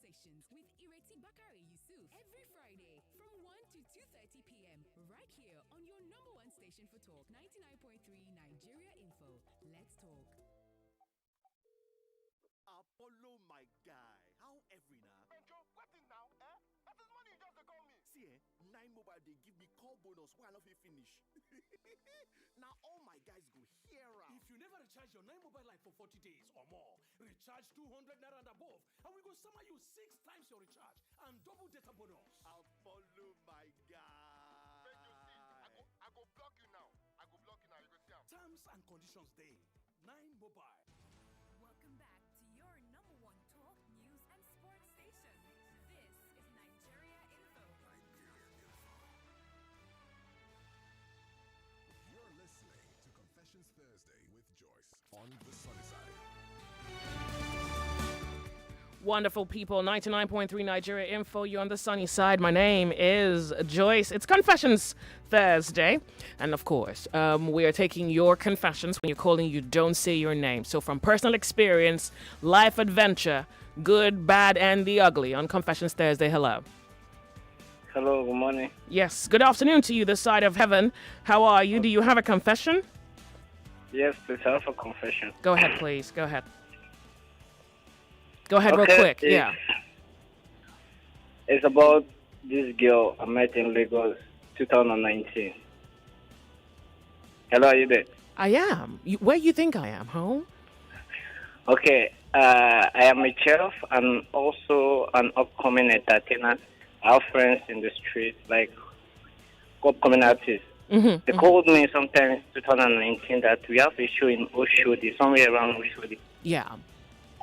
Conversations with Ireti Bakare Yusuf every Friday from 1 to 2:30 p.m. right here on your number one station for talk 99.3 Nigeria Info. Let's talk. Apollo, my guy. How every now? Benjo, what in now? That is money you just to call me. See, 9 Mobile, they give me call bonus while I not finish. Now all my guys go here. If you never recharge your 9 Mobile line for 40 days or more, recharge 200 naira and above, and we go summer you 6 times your recharge and double data bonus. Apollo, my guy. Benjo, see, I go block you now. I go block you now. You go see him. Terms and conditions day. 9 Mobile. Welcome back to your number one talk, news, and sports station. This is Nigeria Info. You're listening to Confessions Thursday with Joyce on the sunny side. Wonderful people, 99.3 Nigeria Info, you're on the sunny side. My name is Joyce. It's Confessions Thursday. And of course, we are taking your confessions. When you're calling, you don't say your name. So from personal experience, life adventure, good, bad, and the ugly on Confessions Thursday. Hello. Hello, good morning. Yes, good afternoon to you, this side of heaven. How are you? Do you have a confession? Yes, please, I have a confession. Go ahead, please. Go ahead. Go ahead real quick. Yeah. It's about this girl I met in Lagos 2019. Hello, are you there? I am. Where you think I am, home? Okay, I am a chef and also an upcoming entertainer. I have friends in the street, like upcoming artists. They called me sometime 2019 that we have a show in Oshodi, somewhere around Oshodi. Yeah.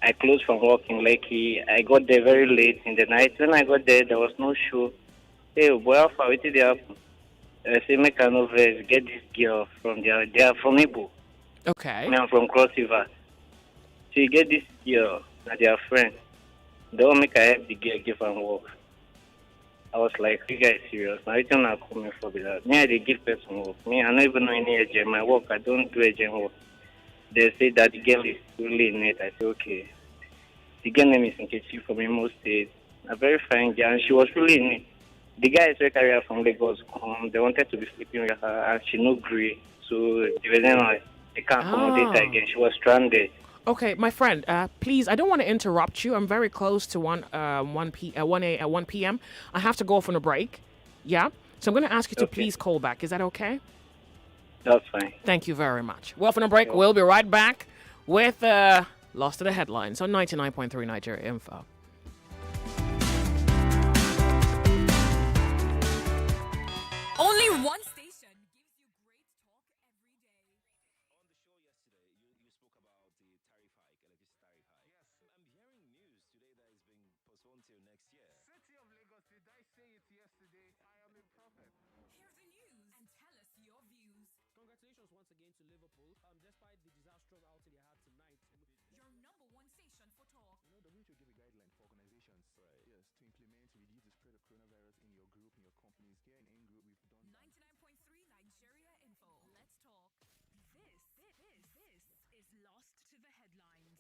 I closed from work in Lekki. I got there very late in the night. When I got there was no show. Hey, boy, how far did they happen? I say, make an over, get this girl from there. They are from Ibu. Okay. I'm from Cross River. So you get this girl, and they are friends. They all make her help the girl give her work. I was like, you guys serious? Now, you don't have to come for that. Me, I dey give person work. Me, I don't even know any agent. My work, I don't do agent work. They say that the girl is really in it. I say, okay. The girl name is Nkechi from Imo State. A very fine girl, and she was really in it. The guys who carry her from Lagos come, they wanted to be sleeping with her, and she no agree. So they were then like, they can't accommodate her again. She was stranded. Okay, my friend, please, I don't want to interrupt you. I'm very close to 1 p.m. I have to go off on a break. Yeah? So I'm going to ask you to please call back. Is that okay? That's fine. Thank you very much. We're off on a break. We'll be right back with Lost to the Headlines on 99.3 Nigeria Info. Only one station gives you great talk every day. On the show yesterday, you spoke about the tariff hike, electricity tariff hike. Yes. I'm hearing news today that it's been postponed till next year. City of Lagos, did I say it yesterday? I am a prophet. Hear the news and tell us your views. Congratulations once again to Liverpool. Despite the disastrous outing they had tonight. Your number one station for talk. You know, the WHO gave a guideline for organizations, Right. yes, to implement to reduce the spread of coronavirus in your group, in your companies. Here in N Group, we've done that. 99.3 Nigeria Info. Let's talk. This is Lost to the Headlines.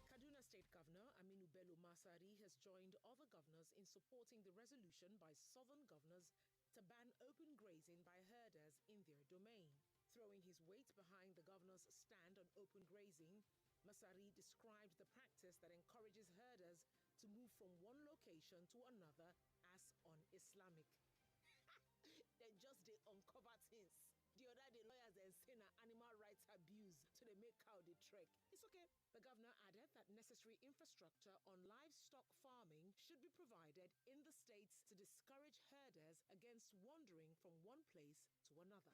Kaduna State Governor Aminu Bello Masari has joined other governors in supporting the resolution by southern governors to ban open grazing by herders in their domain. Throwing his weight behind the governor's stand on open grazing, Masari described the practice that encourages herders to move from one location to another as un-Islamic. Then just they uncover things. The other day, lawyers and say na animal rights abuse to they make cow they trek. It's okay. The governor added that necessary infrastructure on livestock farming should be provided in the states to discourage herders against wandering from one place to another.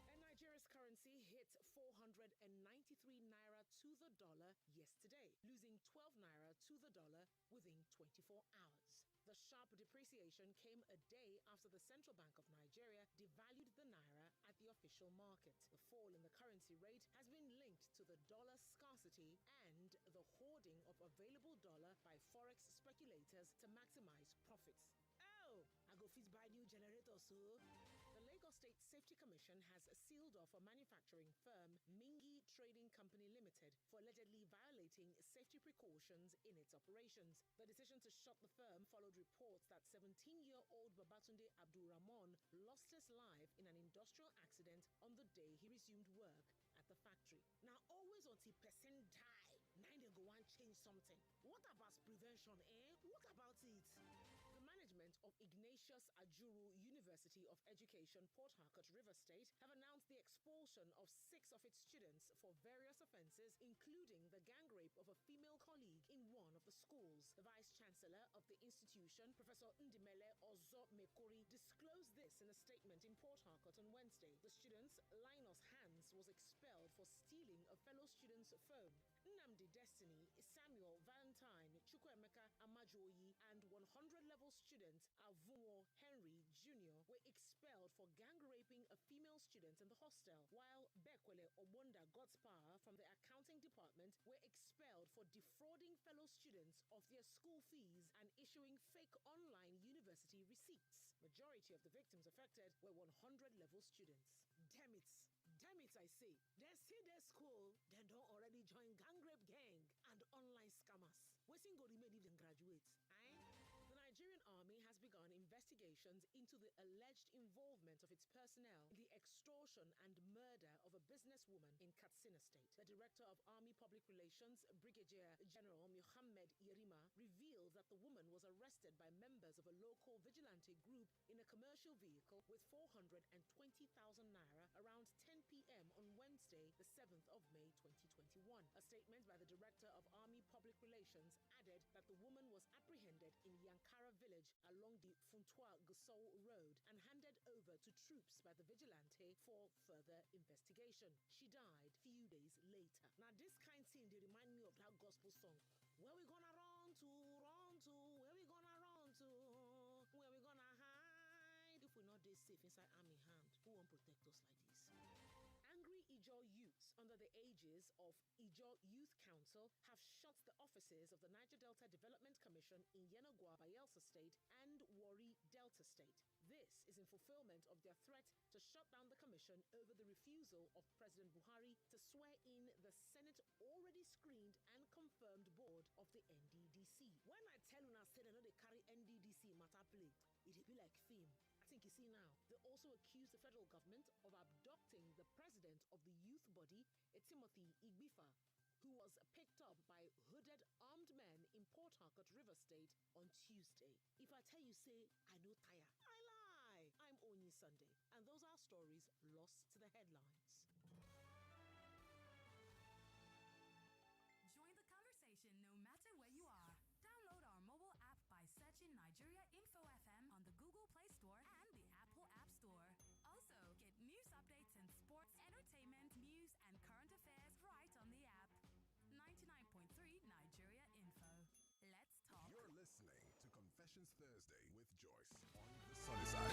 And Nigeria's currency hit 493 naira to the dollar yesterday, losing 12 naira to the dollar within 24 hours. The sharp depreciation came a day after the Central Bank of Nigeria devalued the naira at the official market. The fall in the currency rate has been linked to the dollar scarcity and the hoarding of available dollar by forex speculators to maximize profits. Oh, I go fit buy new generator so. The Lagos State Safety Commission has sealed off a manufacturing firm, Mingi Trading Company Limited, for allegedly violating safety precautions in its operations. The decision to shut the firm followed reports that 17-year-old Babatunde Abdulrahman lost his life in an industrial accident on the day he resumed work at the factory. Now, always until person die, now they go and change something. What about prevention, eh? What about it? The management of Ignatius Ajuru University of Education, Port Harcourt, River State, have announced the expulsion of 6 of its students for various offences, including the gang rape of a female colleague in one of the schools. The Vice Chancellor of the institution, Professor Ndimele Ozo Mekori, disclosed this in a statement in Port Harcourt on Wednesday. The student's Linus Hans was expelled for stealing a fellow student's phone. Nnamdi Destiny, Samuel Valentine, Chukwemeka Amajoyi, and 100-level student Avunwo Henry Jr. were expelled for gang raping a female student in the hostel, while Bekwele Obonda Godspower from the accounting department were expelled for defrauding fellow students of their school fees and issuing fake online university receipts. Majority of the victims affected were 100-level students. Damn it, I say. They see their school, they don't already join gang rape gang and online scammers. Waiting go remain if they graduate. The Nigerian Army has begun investigations into the alleged involvement of its personnel in the extortion and murder of a businesswoman in Katsina State. The Director of Army Public Relations, Brigadier General Muhammad Yerima, revealed that the woman was arrested by members of a local vigilante group in a commercial vehicle with 420,000 naira around 10 p.m. on Wednesday, the 7th of May 2021. A statement by the Director of Army Public Relations added that the woman was apprehended in Yankara village along the Funtua-Gusau Road and handed over to troops by the vigilante for further investigation. She died few days later. Now this kind of thing, they remind me of that gospel song. Where we gonna run to, where we gonna run to, where we gonna hide? If we're not this safe inside army hand, who won't protect us like this? Angry Ijaw youths under the aegis of Ijaw Youth Council have shut the offices of the Niger Delta Development Commission in Yenagoa, Bayelsa State and Warri, Delta State. This is in fulfillment of their threat to shut down the commission over the refusal of President Buhari to swear in the Senate already screened and confirmed board of the NDDC. When I tell you now, say they know they carry NDDC matter play, it'll be like film. I think you see now. They also accused the federal government of abducting the president of the youth body, Timothy Igbifa, who was picked up by hooded armed men in Port Harcourt, River State on Tuesday. If I tell you, say, I know tire, I lie. I'm Onyi Sunday, and those are stories lost to the headlines. Join the conversation no matter where you are. Download our mobile app by searching Nigeria Info FM on the Google Play Store and the Apple App Store. Also, get news updates and sports, entertainment, news, and current affairs right on the app. 99.3 Nigeria Info. Let's talk. You're listening to Confessions Thursday with Joyce on the sunny side.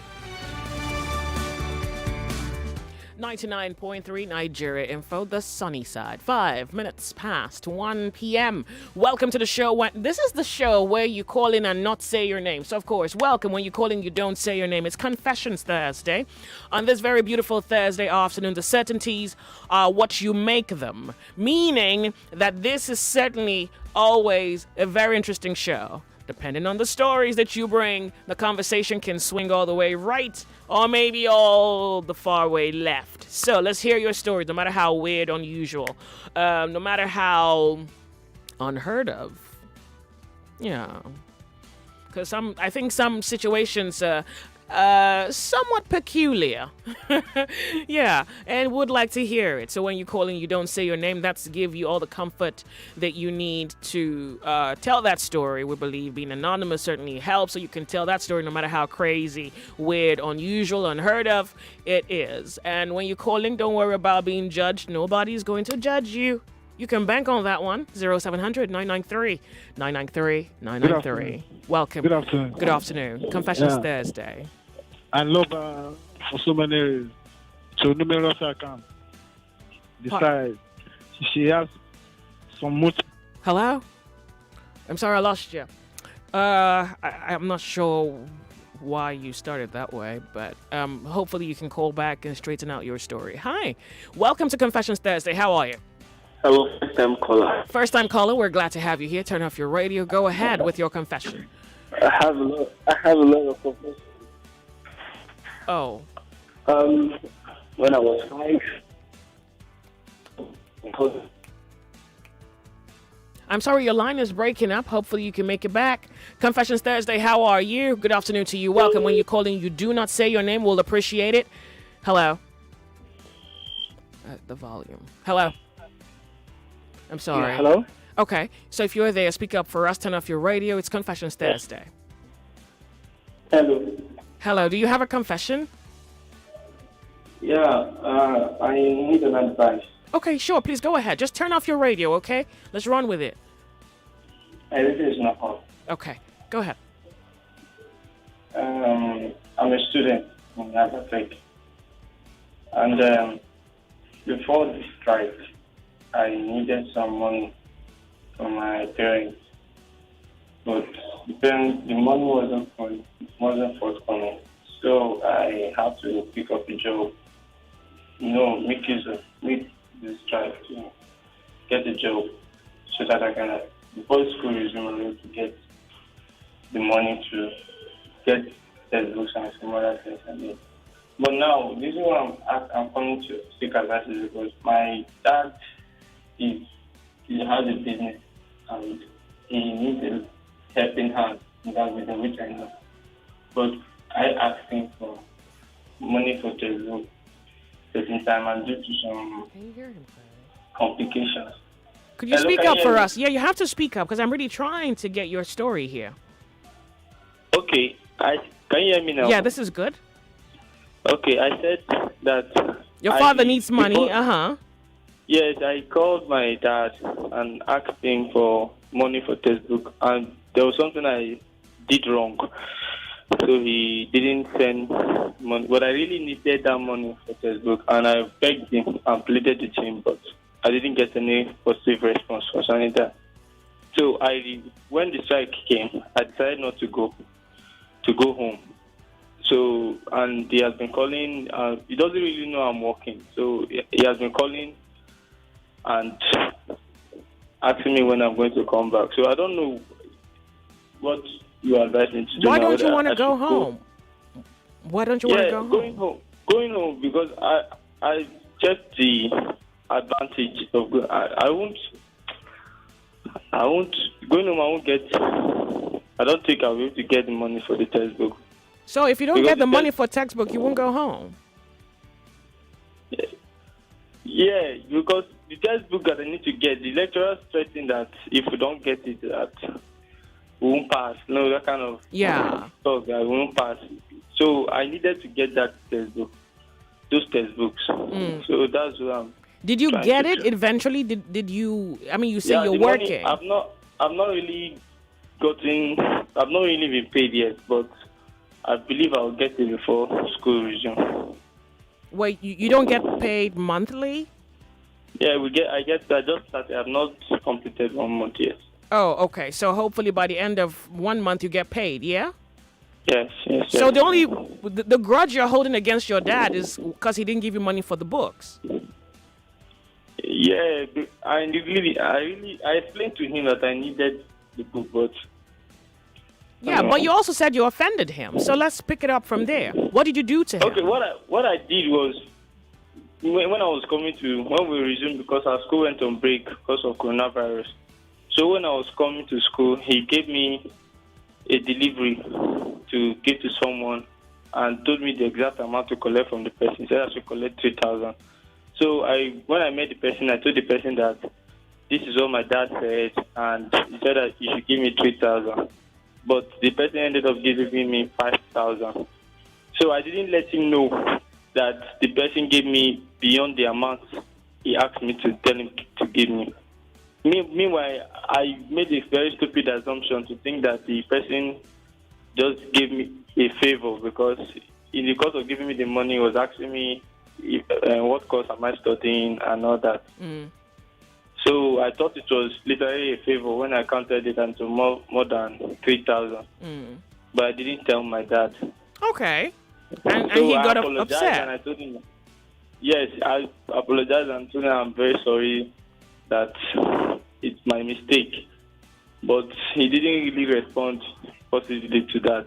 99.3 Nigeria Info, the sunny side. 5 minutes past 1 p.m. Welcome to the show. This is the show where you call in and not say your name. So, of course, welcome. When you call in, you don't say your name. It's Confessions Thursday. On this very beautiful Thursday afternoon, the certainties are what you make them. Meaning that this is certainly always a very interesting show. Depending on the stories that you bring, the conversation can swing all the way right or maybe all the far way left. So let's hear your story, no matter how weird, unusual, no matter how unheard of. Yeah. Because I think some situations somewhat peculiar. Yeah, and would like to hear it. So when you call in, you don't say your name. That's to give you all the comfort that you need to tell that story. We believe being anonymous certainly helps, so you can tell that story no matter how crazy, weird, unusual, unheard of it is. And when you call in, don't worry about being judged. Nobody's going to judge you. You can bank on that one. 0700 993 993 993. Welcome. Good afternoon. Good afternoon. Confessions Thursday. I love her for so many reasons. So numerous accounts. Besides, she has some much. Hello? I'm sorry I lost you. I'm not sure why you started that way, but hopefully you can call back and straighten out your story. Hi, welcome to Confessions Thursday. How are you? Hello, first-time caller. First-time caller, we're glad to have you here. Turn off your radio. Go ahead with your confession. I have a lot of confessions. Oh. When I was 5. I'm sorry, your line is breaking up. Hopefully you can make it back. Confessions Thursday, how are you? Good afternoon to you. Welcome. When you call in, you do not say your name. We'll appreciate it. Hello. The volume. Hello. I'm sorry. Yeah, hello? Okay. So if you're there, speak up for us. Turn off your radio. It's Confessions Thursday. Hello. Hello. Do you have a confession? Yeah, I need an advice. Okay, sure. Please go ahead. Just turn off your radio, okay? Let's run with it. Everything is not on. Okay. Go ahead. I'm a student in Abatech. And before the strike, I needed some money from my parents. But the money wasn't forthcoming. So I had to pick up a job. Make the strike to get a job so that I can, before school resume, I need to get the money to get textbooks and some other things I need. But now, this is why I'm coming to seek advice is because my dad he has a business and he needs a helping hand in that business, which I know. But I asked him for money for textbooks certain time and due to some complications. Could you speak up for us? Yeah, you have to speak up because I'm really trying to get your story here. Okay, can you hear me now? Yeah, this is good. Okay, I said that your father needs money. Yes, I called my dad and asked him for money for textbook, and there was something I did wrong. So he didn't send money. But I really needed that money for textbook, and I begged him and pleaded with him, but I didn't get any positive response concerning that. So when the strike came, I decided not to go home. So, and he has been calling. He doesn't really know I'm working. So he has been calling and asking me when I'm going to come back. So I don't know what you advise me to do. Why don't you want to go home? Why don't you want to go home? Going home because I checked the advantage of going. I won't going home. I won't get. I don't think I'll be able to get the money for the textbook. So if you don't get the money for textbook, you won't go home. Yeah, because the textbook that I need to get, the lecturer threatened that if we don't get it, that we won't pass. No, that kind of talk that we won't pass. So I needed to get that textbook, those textbooks. So that's what I'm. Did you get it eventually? Did you? I mean, you say you're working. Money, I've not really gotten. I've not really been paid yet, but I believe I'll get it before school resume. Wait, you don't get paid monthly? Yeah, I just started. I've not completed 1 month yet. Oh, okay. So hopefully by the end of 1 month you get paid, yeah? Yes. So the grudge you're holding against your dad is because he didn't give you money for the books. Yeah, I explained to him that I needed the book, but yeah, but you also said you offended him. So let's pick it up from there. What did you do to him? Okay, what I did was when we resumed, because our school went on break because of coronavirus. So when I was coming to school, he gave me a delivery to give to someone and told me the exact amount to collect from the person. He said I should collect 3,000. So when I met the person, I told the person that this is what my dad said, and he said that you should give me 3,000. But the person ended up giving me 5,000. So I didn't let him know that the person gave me beyond the amount he asked me to tell him to give me. Meanwhile, I made a very stupid assumption to think that the person just gave me a favor because in the course of giving me the money, he was asking me what course am I studying and all that. So I thought it was literally a favor when I counted it into more than 3,000. but I didn't tell my dad. Okay. And So he got I apologized upset. and I told him, yes, I apologized and told him I'm very sorry that it's my mistake. But he didn't really respond positively to that.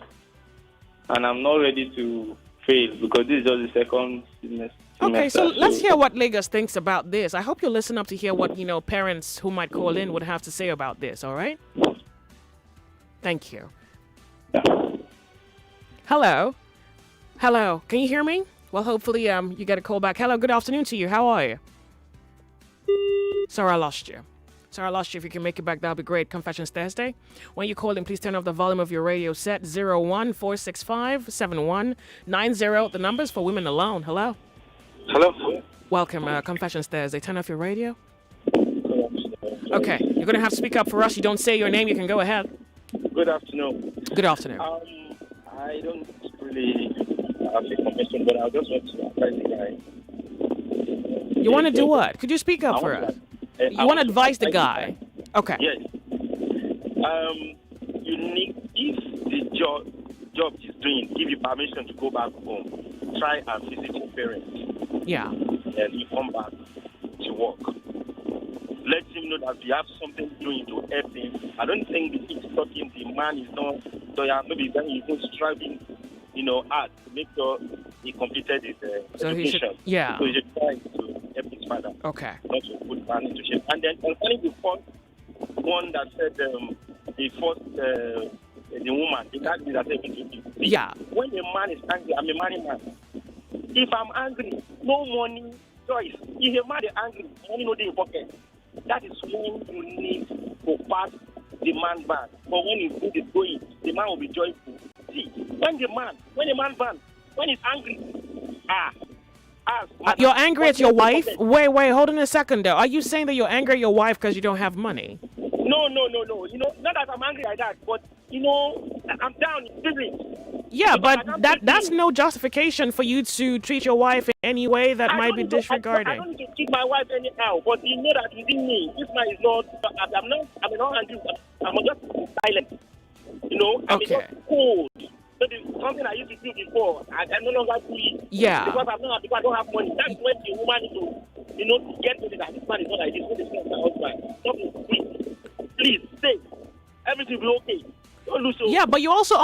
And I'm not ready to fail because this is just the second semester. Okay, so let's hear what Lagos thinks about this. I hope you listen up to hear what, parents who might call in would have to say about this, all right? Thank you. Hello? Hello, can you hear me? Well, hopefully you get a call back. Hello, good afternoon to you. How are you? Sorry, I lost you. If you can make it back, that'll be great. Confessions Thursday. When you call in, please turn off the volume of your radio set. 014657190. The numbers for women alone. Hello? Hello? Welcome, Confessions Thursday. Turn off your radio. Okay, you're going to have to speak up for us. You don't say your name, you can go ahead. Good afternoon. Good afternoon. I don't really have a confession, but I just want to advise the guy. You want to do what? Could you speak up for us? You want to advise the guy? Okay. Yes. You need, if the job he's doing give you permission to go back home, try and visit your parents. Yeah. And you come back to work. Let him know that you have something doing to help him. I don't think the he's talking, the man is not, so yeah, maybe then he's not striving, hard to make sure he completed his education. Yeah. So he should try to help his father. Okay. Not to put man into shape. And then concerning the first one that said the woman, the guy that said yeah. When a man is angry, I'm a married man. If I'm angry, no money, choice. If a man is angry, money no dey in pocket. That is when you need to pass the man back. But when his food is going, the man will be joyful. See, when a man when he's angry, you're angry at your wife? Wait, hold on a second though. Are you saying that you're angry at your wife because you don't have money? No. Not that I'm angry like that, but I'm down in feelings. Yeah, but that's no justification for you to treat your wife in any way that might be disregarding. I don't need to treat my wife anyhow, but you know that within me, this man is not. I'm not angry. I'm just silent. I'm just cold. So something I used to do before, I no longer do it. Yeah. Because I don't have money. That's when the woman needs to, get to that. This man is not like this. When this man is my husband, something please stay. Everything will be okay. Don't lose. Yeah, but you also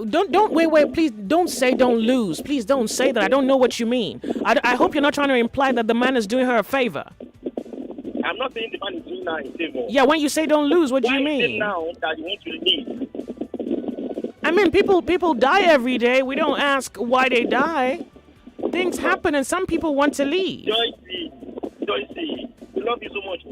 don't wait. Please don't say don't lose. Please don't say that. I don't know what you mean. I hope you're not trying to imply that the man is doing her a favor. I'm not saying the man is doing her a favor. Yeah, when you say don't lose, what do you mean? Why is it now that you want to leave? I mean, people die every day. We don't ask why they die. Things happen, and some people want to leave. Joyce, we love you so much,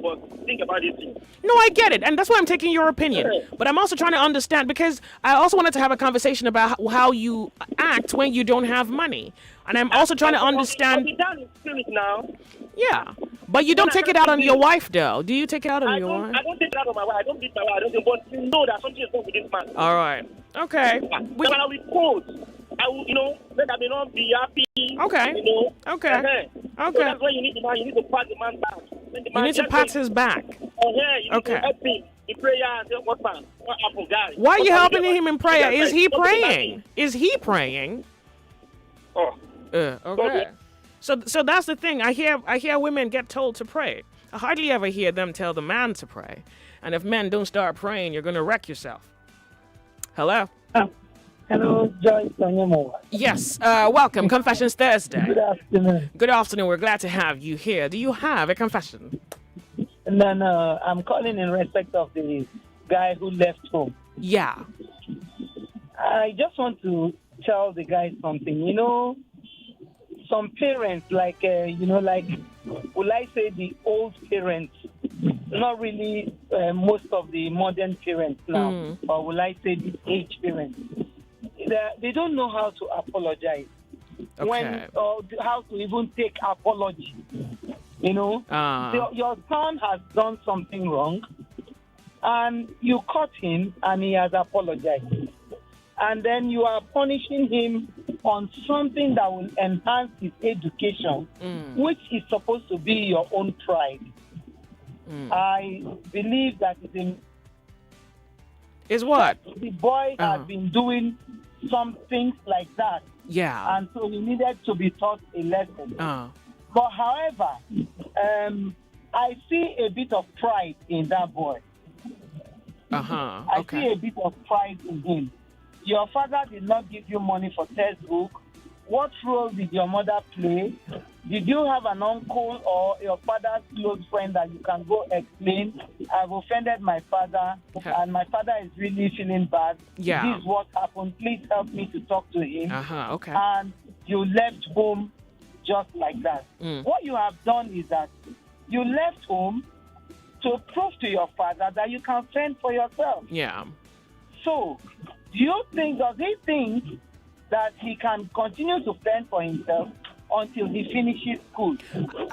but think about this thing. No, I get it, and that's why I'm taking your opinion. But I'm also trying to understand, because I also wanted to have a conversation about how you act when you don't have money. And I'm also trying to understand... now. Yeah, but you don't take it out on your wife, though. Do you take it out on your wife? I don't take it out on my wife. I don't beat my wife. But you know that something is wrong with this man. All right. Okay. When I will be cold, I will, let I may not be happy. Okay. Okay. So that's when you need the man. You need to pat the man back. You need to pat his back. You need to help him in prayer and say, what happened, guys? Why are you helping him in prayer? Is he praying? Is he praying? Oh. Okay. So that's the thing. I hear women get told to pray. I hardly ever hear them tell the man to pray. And if men don't start praying, you're going to wreck yourself. Hello? Hello, Joyce Onyemuwa. Yes, welcome. Confessions Thursday. Good afternoon. Good afternoon. We're glad to have you here. Do you have a confession? No. I'm calling in respect of the guy who left home. Yeah. I just want to tell the guy something. Some parents, will I say the old parents, not really most of the modern parents now, or will I say the age parents, they don't know how to apologize. Okay. How to even take apology. Your son has done something wrong, and you caught him, and he has apologized. And then you are punishing him on something that will enhance his education, which is supposed to be your own pride. I believe that Is what? The boy had been doing some things like that. Yeah. And so he needed to be taught a lesson. But however, I see a bit of pride in that boy. I see a bit of pride in him. Your father did not give you money for textbook. What role did your mother play? Did you have an uncle or your father's close friend that you can go explain? I've offended my father, and my father is really feeling bad. Yeah. This is what happened. Please help me to talk to him. Okay. And you left home just like that. What you have done is that you left home to prove to your father that you can fend for yourself. Yeah. So, does he think that he can continue to fend for himself until he finishes school?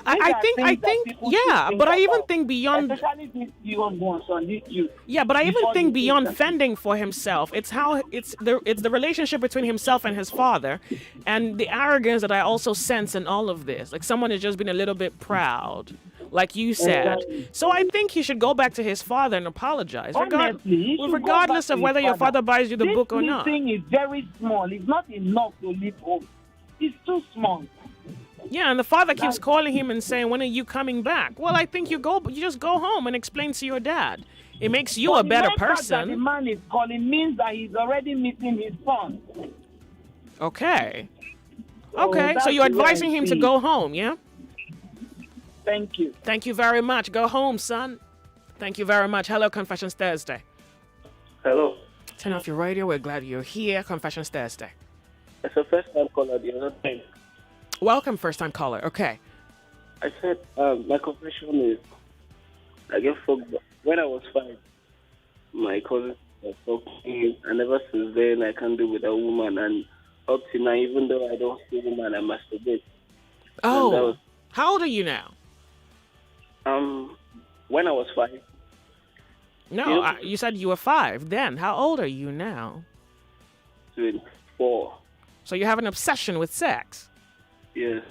I think, yeah, but I even think beyond, especially these young ones on YouTube. Yeah, but I even think beyond fending for himself, it's the relationship between himself and his father, and the arrogance that I also sense in all of this. Like someone has just been a little bit proud, like you said. So I think he should go back to his father and apologize, regardless of whether your father buys you the book or not. This thing is very small. It's not enough to leave home. It's too small. Yeah, and the father keeps calling him and saying, "When are you coming back?" Well, I think you just go home and explain to your dad. It makes you a better person. The man is calling means that he's already missing his son. Okay. Okay, so you're advising him to go home, yeah? Thank you. Thank you very much. Go home, son. Thank you very much. Hello, Confessions Thursday. Hello. Turn off your radio. We're glad you're here. Confessions Thursday. It's a first-time caller the other time. Welcome, first-time caller. Okay. I said, my confession is, I get fucked up. When I was 5, my cousin was fucking, and ever since then, I can't do with a woman. And up to now, even though I don't see woman, I masturbate. Oh, how old are you now? When I was 5. No, you said you were 5 then. How old are you now? 24. So you have an obsession with sex? Yes.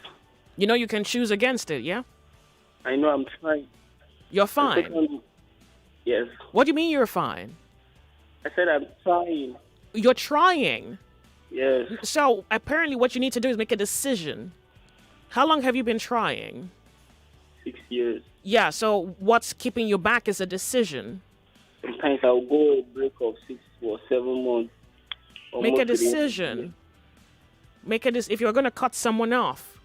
You know you can choose against it, yeah? I know, I'm trying. You're fine? Yes. What do you mean you're fine? I said I'm trying. You're trying? Yes. So apparently what you need to do is make a decision. How long have you been trying? 6 years. Yeah, so what's keeping you back is a decision. Sometimes I'll go a break of 6 or 7 months. Make a decision. If you're going to cut someone off,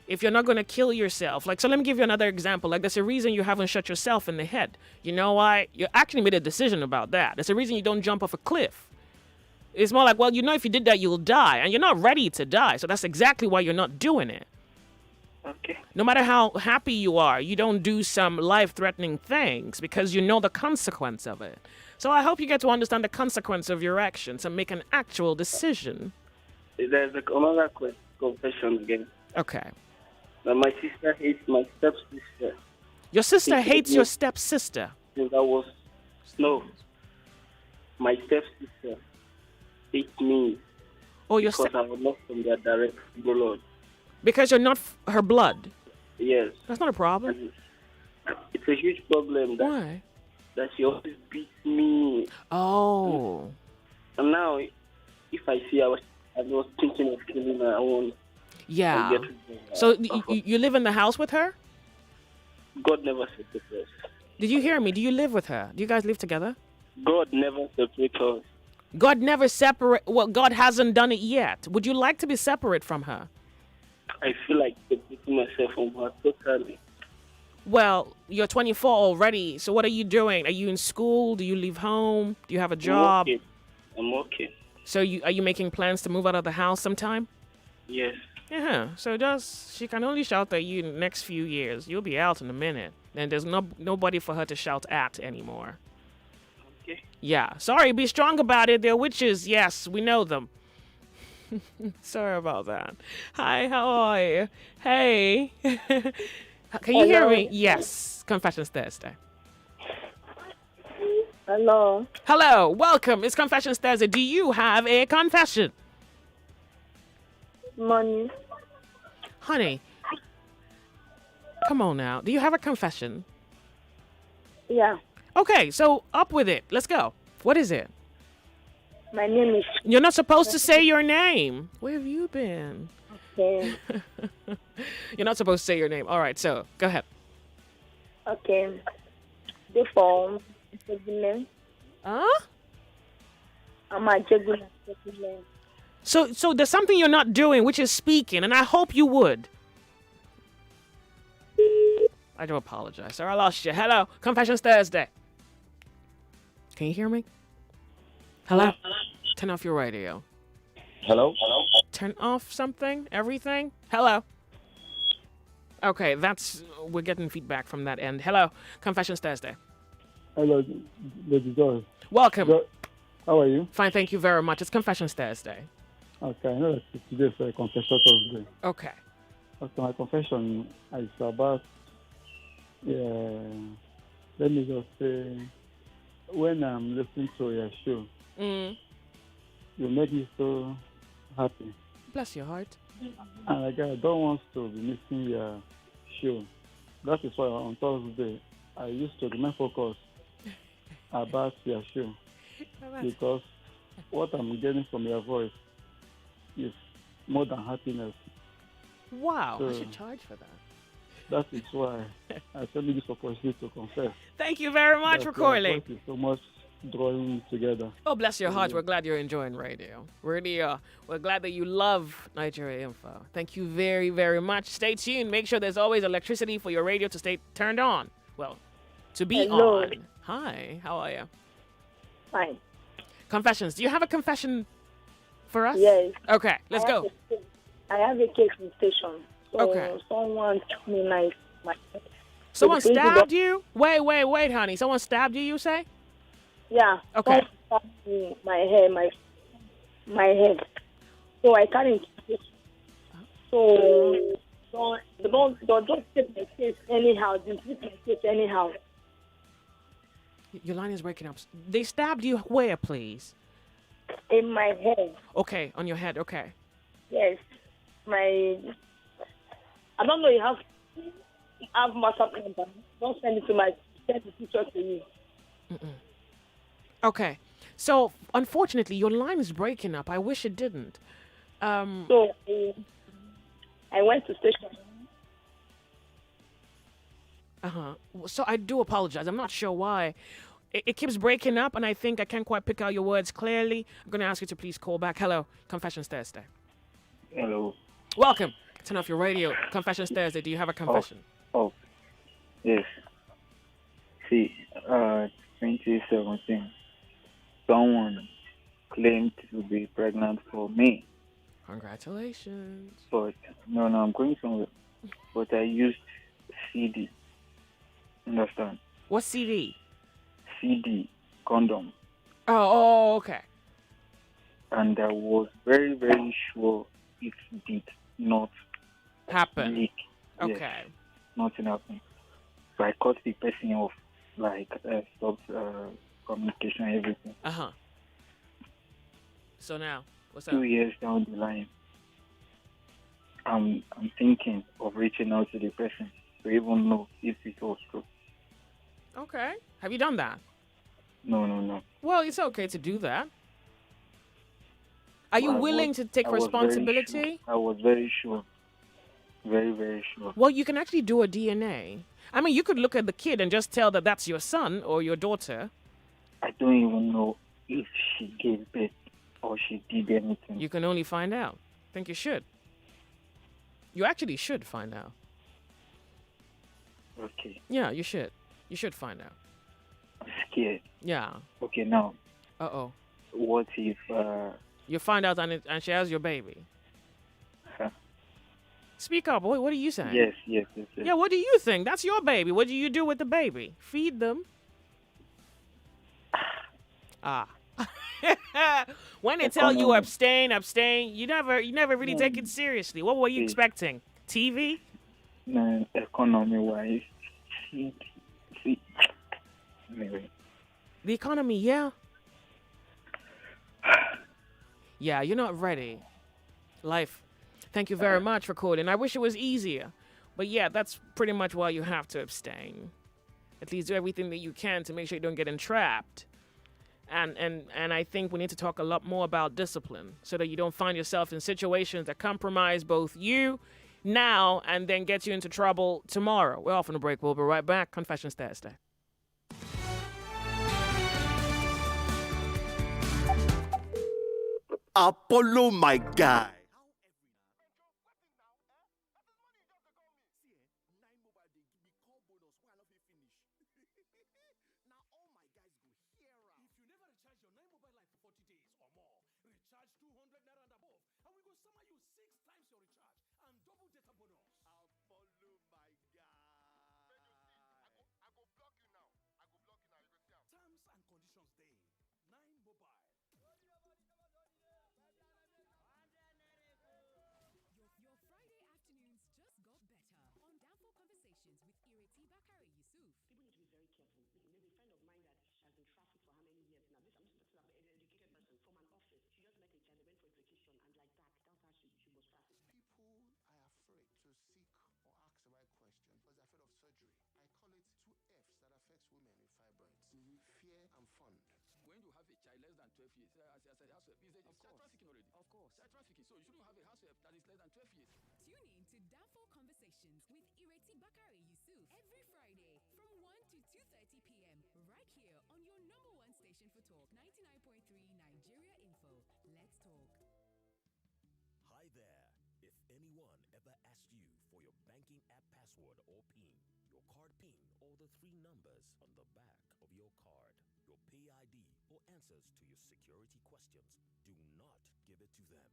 if you're not going to kill yourself. So let me give you another example. Like, there's a reason you haven't shot yourself in the head. You know why? You actually made a decision about that. There's a reason you don't jump off a cliff. It's more like, well, you know if you did that, you'll die. And you're not ready to die. So that's exactly why you're not doing it. Okay. No matter how happy you are, you don't do some life-threatening things because you know the consequence of it. So I hope you get to understand the consequence of your actions and make an actual decision. There's another confession again. Okay. Now, my sister hates my stepsister. Your sister hates your stepsister? No. My stepsister hates me. Oh, because I was not from their direct blood. Because you're not her blood? Yes. That's not a problem. And it's a huge problem. Why? That she always beats me. Oh. And now, if I see her, I was thinking of killing her. I won't. Yeah. So you live in the house with her? God never separated us. Did you hear me? Do you live with her? Do you guys live together? God never separated us. God never separate. Well, God hasn't done it yet. Would you like to be separate from her? I feel like separating myself from her totally. Well, you're 24 already. So what are you doing? Are you in school? Do you leave home? Do you have a job? I'm okay. So are you making plans to move out of the house sometime? Yes. Yeah. So she can only shout at you in the next few years. You'll be out in a minute. And there's nobody for her to shout at anymore. Okay. Yeah. Sorry, be strong about it. They're witches. Yes, we know them. Sorry about that. Hi, how are you? Hey. Can you hear me? Yes. Confessions Thursday. Hello. Hello. Welcome. It's Confessions Thursday. Do you have a confession? Money. Honey. Come on now. Do you have a confession? Yeah. Okay, so up with it. Let's go. What is it? My name is. You're not supposed to say your name. Where have you been? Okay. You're not supposed to say your name. All right, so go ahead. Okay. The phone. Huh? I'm a juggler. So there's something you're not doing, which is speaking, and I hope you would. I do apologize, sir. I lost you. Hello, Confessions Thursday. Can you hear me? Hello? Turn off your radio. Hello? Turn off something? Everything? Hello? Okay, we're getting feedback from that end. Hello, Confessions Thursday. Hello, Lady Joyce. Welcome. How are you? Fine, thank you very much. It's Confessions Thursday. Okay, I know that today's a confession Thursday. Okay. Okay, my confession is about, let me just say, when I'm listening to your show, you make me so happy. Bless your heart. And like, I don't want to be missing your show. That is why on Thursday, I used to remain focused about your show. Because what I'm getting from your voice is more than happiness. Wow, So I should charge for that. That is why I tell you this opportunity to confess. Thank you very much for calling. Thank you so much drawing together. Oh, bless your heart. We're glad you're enjoying radio. Really are. We're glad that you love Nigeria Info. Thank you very, very much. Stay tuned. Make sure there's always electricity for your radio to stay turned on. Well, to be Hello. on. Hi, how are you? Fine. Confessions. Do you have a confession for us? Yes. Okay, let's go. I have a case in station. So Okay. someone took me my Someone the principal- stabbed you? Wait, honey. Someone stabbed you, you say? Yeah. Okay. Someone stabbed me, my head. So I can't. So don't take my case anyhow. Don't take my case anyhow. Your line is breaking up. They stabbed you where, please? In my head. Okay, on your head. Okay. Yes. I don't know. You have WhatsApp number. Don't send it to send the picture to you. Okay. So, unfortunately, your line is breaking up. I wish it didn't. So I went to station. So I do apologize. I'm not sure why. It keeps breaking up, and I think I can't quite pick out your words clearly. I'm going to ask you to please call back. Hello, Confessions Thursday. Hello. Welcome. Turn off your radio. Confessions Thursday. Do you have a confession? Oh, yes. See, 2017, someone claimed to be pregnant for me. Congratulations. But, no, I'm going somewhere. But I used CD. Understand? What CD? CD, condom. Oh, okay. And I was very, very sure it did not happen. Leak. Okay. Yes, nothing happened. So I cut the person off, stopped communication, everything. So now, what's up? 2 years down the line, I'm thinking of reaching out to the person to even know if it was true. Okay. Have you done that? No. Well, it's okay to do that. Are you willing to take responsibility? I was very sure. Very, very sure. Well, you can actually do a DNA. I mean, you could look at the kid and just tell that that's your son or your daughter. I don't even know if she gave birth or she did anything. You can only find out. I think you should. You actually should find out. Okay. Yeah, you should. You should find out. I'm scared. Yeah. Okay, now. Uh-oh. What if... You find out and she has your baby? Huh? Speak up. What are you saying? Yes. Yeah, what do you think? That's your baby. What do you do with the baby? Feed them? When they tell you abstain, you never really take it seriously. What were you expecting? TV? No, economy-wise. See. Anyway. The economy, yeah. Yeah, you're not ready. Life. Thank you very much for calling. I wish it was easier. But yeah, that's pretty much why you have to abstain. At least do everything that you can to make sure you don't get entrapped. And I think we need to talk a lot more about discipline so that you don't find yourself in situations that compromise both you now and then get you into trouble tomorrow. We're off on a break. We'll be right back. Confessions Thursday. Apollo, my guy. Your Friday afternoons just got better on Downfall Conversations with Ireti Bakari Yusuf. People need to be very careful. Maybe a friend of mine that she has been trafficked for how many years now. This, I'm just talking about an educated person from an office. She just met a child, they went for a vacation, and like that, that's how she was trafficked. People are afraid to seek or ask the right question because they're afraid of surgery. I call it 2 F's that affects women with fibroids. Fear and fund. When you have a child less than 12 years, as a househelp, it's trafficking already. Of course. It's trafficking. So you shouldn't have a househelp that is less than 12 years. Tune in to Downfall Conversations with Ireti Bakari Yusuf every Friday from 1 to 2:30 p.m. right here on your number one station for talk, 99.3 Nigeria Info. Let's talk. Hi there. If anyone ever asked you for your banking app password or PIN, your card PIN, or the 3 numbers on the back of your card, your pay ID, or answers to your security questions, do not give it to them.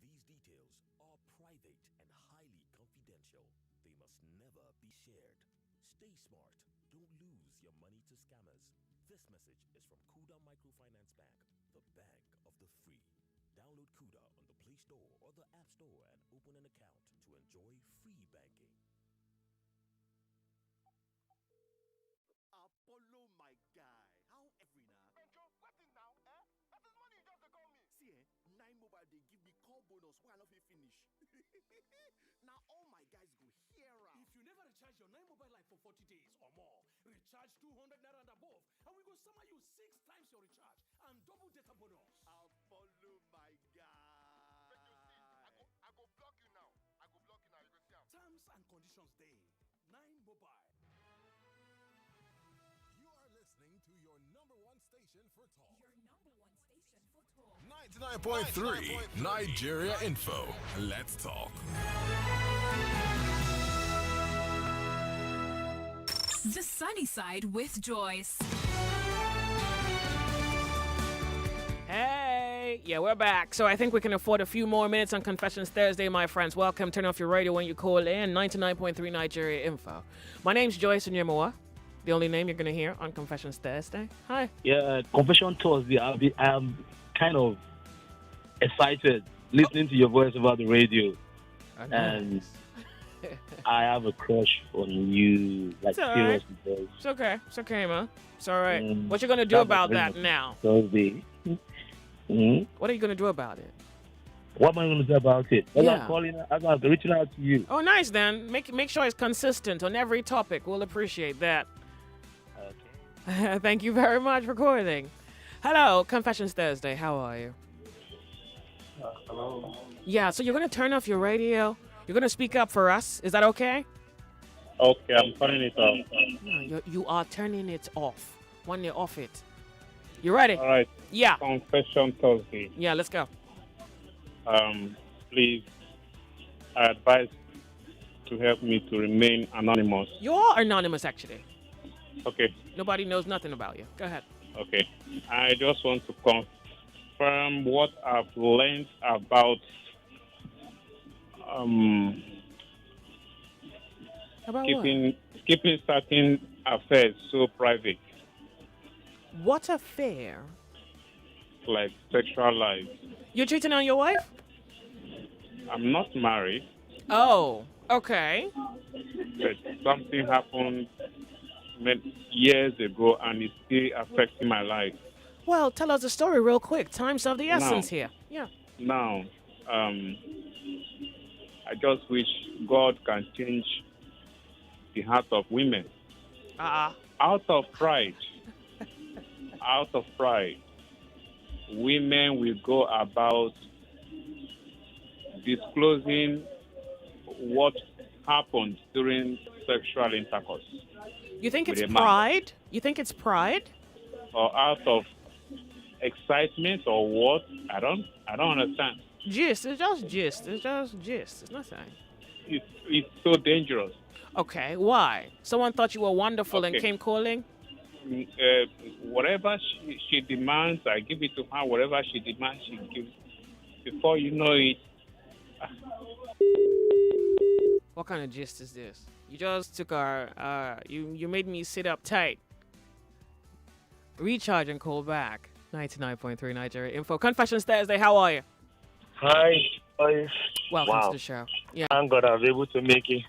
These details are private and highly confidential. They must never be shared. Stay smart. Don't lose your money to scammers. This message is from Kuda Microfinance Bank, the bank of the free. Download Kuda on the Play Store or the App Store and open an account to enjoy free banking. Apollo, my guy. How every now? Benjo, what is now? That is money you just call me. See, Nine Mobile, they give me call bonus while I finish. Now all my guys go here. If you never recharge your 9 mobile line for 40 days or more, recharge 200 naira and above, and we go summer you 6 times your recharge and double data bonus. Apollo, my guy. Benjo, see, I go block you now. I go block you now. You go see how. Terms and conditions day. 9 mobile. You are listening to your number one station for talk. Your number one station for talk. 99.3 Nigeria Info. Let's talk. The Sunny Side with Joyce. Hey, yeah, we're back. So I think we can afford a few more minutes on Confessions Thursday, my friends. Welcome. Turn off your radio when you call in. 99.3 Nigeria Info. My name's Joyce Onyemuwa. The only name you're going to hear on Confessions Thursday. Hi. Yeah, Confession Thursday. I'm kind of excited listening to your voice over the radio. Oh, nice. And I have a crush on you. Like, seriously. Right. It's okay. It's okay, man. It's all right. What you going to do about that now? Thursday. Mm-hmm. What are you going to do about it? What am I going to do about it? I'm calling, I'm reaching out to you. Oh, nice, then. Make sure it's consistent on every topic. We'll appreciate that. Okay. Thank you very much for calling. Hello, Confessions Thursday. How are you? Hello. Yeah, so you're going to turn off your radio. You're going to speak up for us. Is that okay? Okay, I'm turning it off. No, you are turning it off. When you're off it. You ready? All right. Yeah. Confession Thursday. Yeah, let's go. Please, I advise to help me to remain anonymous. You are anonymous, actually. Okay. Nobody knows nothing about you. Go ahead. Okay. I just want to confirm what I've learned about keeping certain affairs so private. What affair? Like sexual life. You're cheating on your wife? I'm not married. Oh, okay. But something happened years ago and it's still affecting my life. Well, tell us the story real quick. Time's of the essence here. Yeah. Now, I just wish God can change the heart of women. Out of pride. women will go about disclosing what happened during sexual intercourse. You think with it's a man, pride? You think it's pride? or out of excitement, or what? I don't understand. Gist. It's just gist. It's just gist. It's nothing. It's so dangerous. Okay, why? Someone thought you were wonderful and Okay. came calling? Whatever she demands, I give it to her. Whatever she demands, she gives. Before you know it, What kind of gist is this? You just took our, you made me sit up tight. Recharge and call back. 99.3 Nigeria Info. Confessions Thursday, how are you? Hi, Joyce. Welcome Wow. to the show. Yeah. Thank God I was able to make it.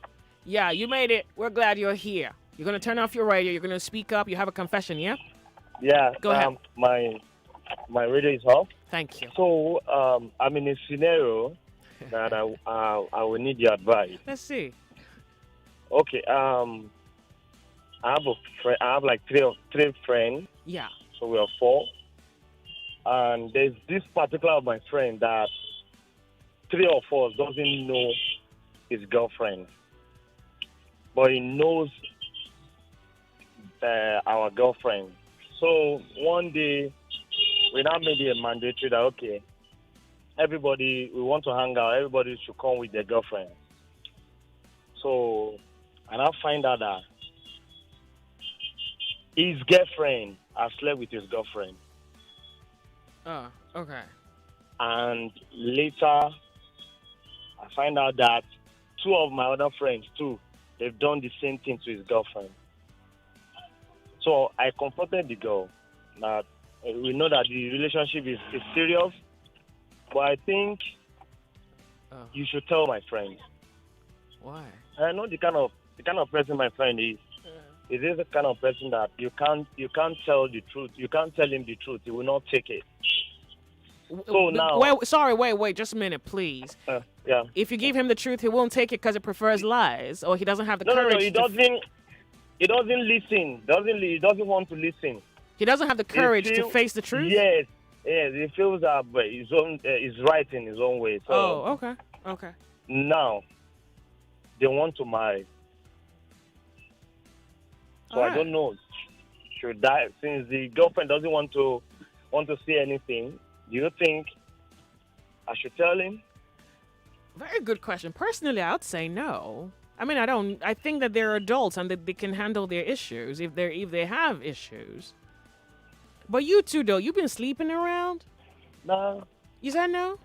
Yeah, you made it. We're glad you're here. You're going to turn off your radio. You're going to speak up. You have a confession, yeah? Yeah. Go ahead. My radio is off. Thank you. So I'm in a scenario that I will need your advice. Let's see. Okay. I have a friend. I have like three friends. Yeah. So we are four. And there's this particular of my friend that three of us doesn't know his girlfriend, but he knows our girlfriend. So one day we now made it a mandatory that okay, everybody we want to hang out. Everybody should come with their girlfriend. So and I find out that his girlfriend has slept with his girlfriend. Oh, okay. And later, I find out that two of my other friends, too, they've done the same thing to his girlfriend. So I confronted the girl that we know that the relationship is serious, but I think you should tell my friend. Why? I know the kind of person my friend is. He is the kind of person that you can't tell the truth. You can't tell him the truth. He will not take it. So now, wait, just a minute, please. Yeah. If you give him the truth, he won't take it because he prefers lies, or he doesn't have the courage. No, he doesn't. He doesn't listen. He doesn't want to listen. He doesn't have the courage to face the truth. Yes. He feels that he's right in his own way. So Okay. now they want to marry. So I don't know. Should I, since the girlfriend doesn't want to say anything, do you think I should tell him? Very good question. Personally, I would say no. I mean, I think that they're adults and that they can handle their issues if they have issues. But you two, though, you've been sleeping around? No. You said no?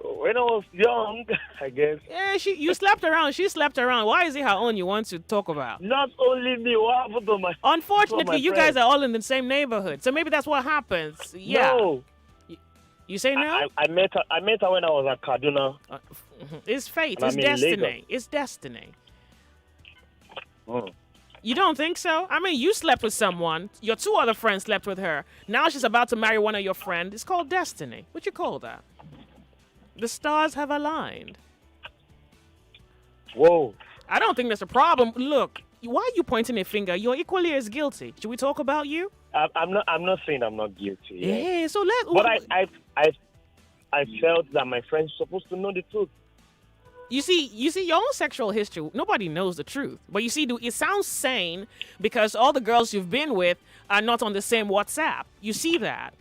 When I was young, I guess. Yeah, you slept around. She slept around. Why is it her own you want to talk about? Not only me. What happened to my... Unfortunately, you guys are all in the same neighborhood, so maybe that's what happens. Yeah. No. You say no? I met her when I was at Kaduna. It's fate. And It's destiny. It's destiny. Oh. You don't think so? I mean, you slept with someone. Your two other friends slept with her. Now she's about to marry one of your friends. It's called destiny. What you call that? The stars have aligned. Whoa. I don't think that's a problem. Look, why are you pointing a finger? You're equally as guilty. Should we talk about you? I'm not saying I'm not guilty. Yeah, so let. But I felt that my friend's supposed to know the truth. You see your own sexual history. Nobody knows the truth. But you see, it sounds sane because all the girls you've been with are not on the same WhatsApp. You see that.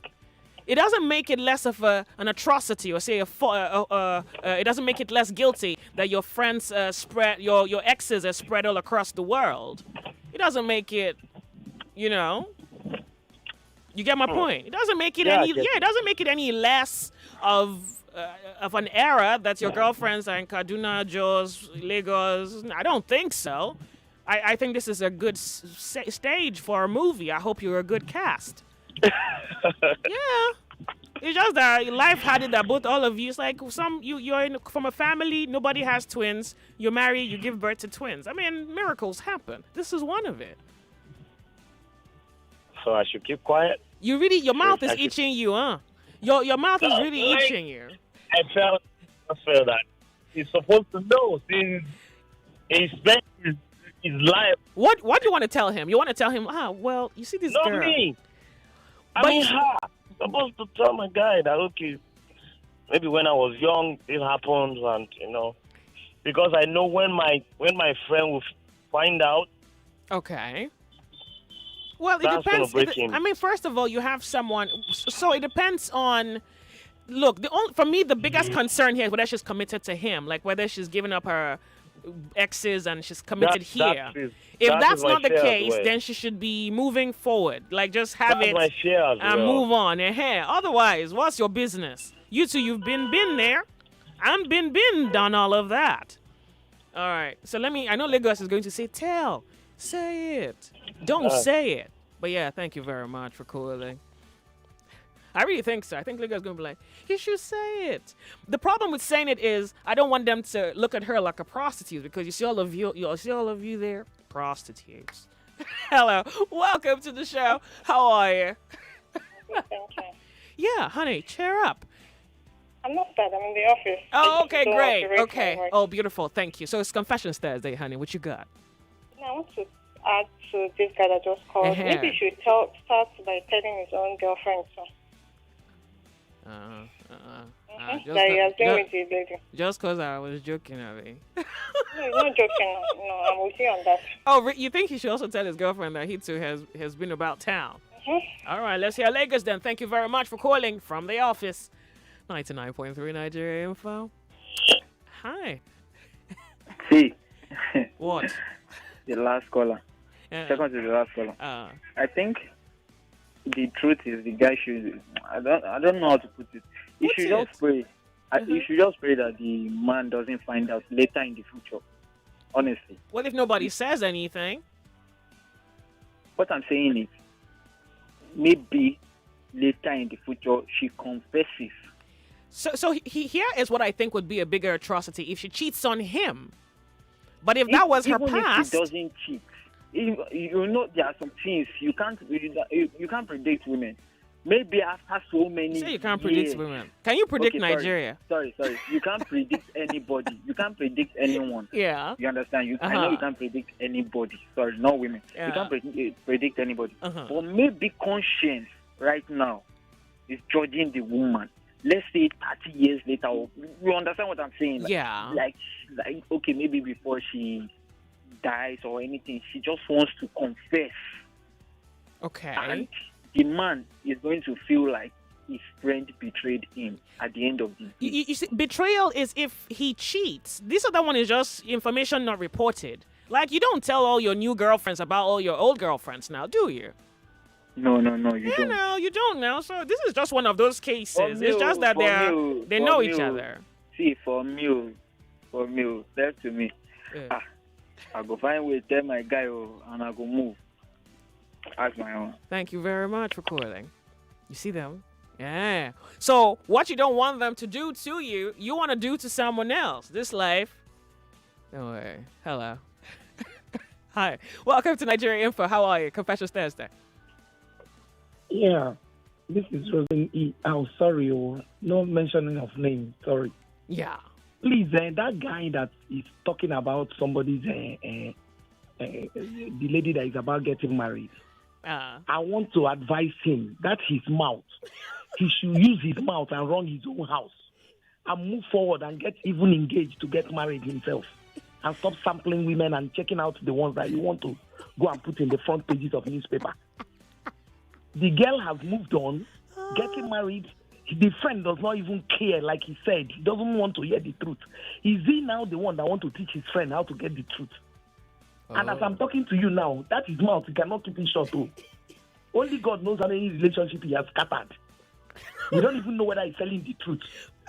It doesn't make it less of an atrocity, or say it doesn't make it less guilty that your friends spread your exes are spread all across the world. It doesn't make it, you know. You get my point. It doesn't make it it doesn't make it any less of an era that your girlfriends are in Kaduna, Jos, Lagos. I don't think so. I think this is a good stage for a movie. I hope you're a good cast. Yeah. It's just that life had it that both all of you, it's like you're from a family, nobody has twins, you marry, you give birth to twins. I mean, miracles happen. This is one of it. So I should keep quiet? Your mouth is itching you, huh? Your mouth is really itching you. I felt that he's supposed to know since he spent his life. What do you want to tell him? You want to tell him, well, you see this Not girl. me. I mean her. supposed to tell my guy that, okay, maybe when I was young, it happened, and because I know when my friend will find out. Okay. Well, it That's gonna depends. break him. I mean, first of all, you have someone. So it depends on. Look, for me, the biggest concern here is whether she's committed to him, like whether she's given up her exes and she's committed here. If that's not the case, then she should be moving forward. Like, just have it and move on. Otherwise, what's your business? You two, you've been there. I'm been done all of that. All right. So I know Lagos is going to say, say it. Don't say it. But yeah, thank you very much for calling. I really think so. I think Lagos is going to be like, you should say it. The problem with saying it is I don't want them to look at her like a prostitute, because you see all of you there, prostitutes. Hello. Welcome to the show. How are you? Thank you. Yeah, honey, cheer up. I'm not bad. I'm in the office. Oh, okay, great. Okay. Oh, beautiful. Thank you. So it's Confessions Thursday, honey. What you got? I want to add to this guy that just called. Maybe he should start by telling his own girlfriend so. That he has been with his lady. Just because I was joking, I mean. No, he's not joking. No, I'm with you on that. Oh, you think he should also tell his girlfriend that he too has been about town? All right, let's hear Lagos then. Thank you very much for calling from the office. 99.3 Nigeria Info. Hi. See. What? The last caller. Second to the last caller. I think the truth is the guy should. I don't know how to put it. He should just pray. He should just pray that the man doesn't find out later in the future. Honestly. What if nobody says anything? What I'm saying is, maybe later in the future she confesses. So here is what I think would be a bigger atrocity if she cheats on him. But if that was her past, if she doesn't cheat, you know there are some things you can't predict women. Maybe after so many you can't years, predict women. Can you predict Nigeria? Sorry. You can't predict anybody. You can't predict anyone. Yeah. You understand? I know you can't predict anybody. Sorry, not women. Yeah. You can't predict anybody. But maybe conscience right now is judging the woman. Let's say 30 years later. You understand what I'm saying? Yeah. Like, okay, maybe before she dies or anything, she just wants to confess. Okay. And the man is going to feel like his friend betrayed him at the end of the day. You see, betrayal is if he cheats. This other one is just information not reported. Like, you don't tell all your new girlfriends about all your old girlfriends now, do you? No, you don't. No, you don't now. So this is just one of those cases. It's just that they know each other. See, for me, left to me. Yeah. I go find way tell my guy and I go move. Ask my own. Thank you very much for calling. You see them? Yeah. So what you don't want them to do to you, you want to do to someone else. This life. Don't worry. Hello. Hi. Welcome to Nigeria Info. How are you? Confessions Thursday. Yeah. This is Rosen E. Oh, sorry. No mentioning of name. Sorry. Yeah. Please, that guy that is talking about somebody's, the lady that is about getting married, I want to advise him that his mouth, he should use his mouth and run his own house and move forward and get even engaged to get married himself and stop sampling women and checking out the ones that you want to go and put in the front pages of newspaper. The girl has moved on, getting married. The friend does not even care, like he said. He doesn't want to hear the truth. Is he now the one that wants to teach his friend how to get the truth? And as I'm talking to you now, that is mouth. He cannot keep it short too. Only God knows how many relationships he has scattered. You don't even know whether he's telling the truth.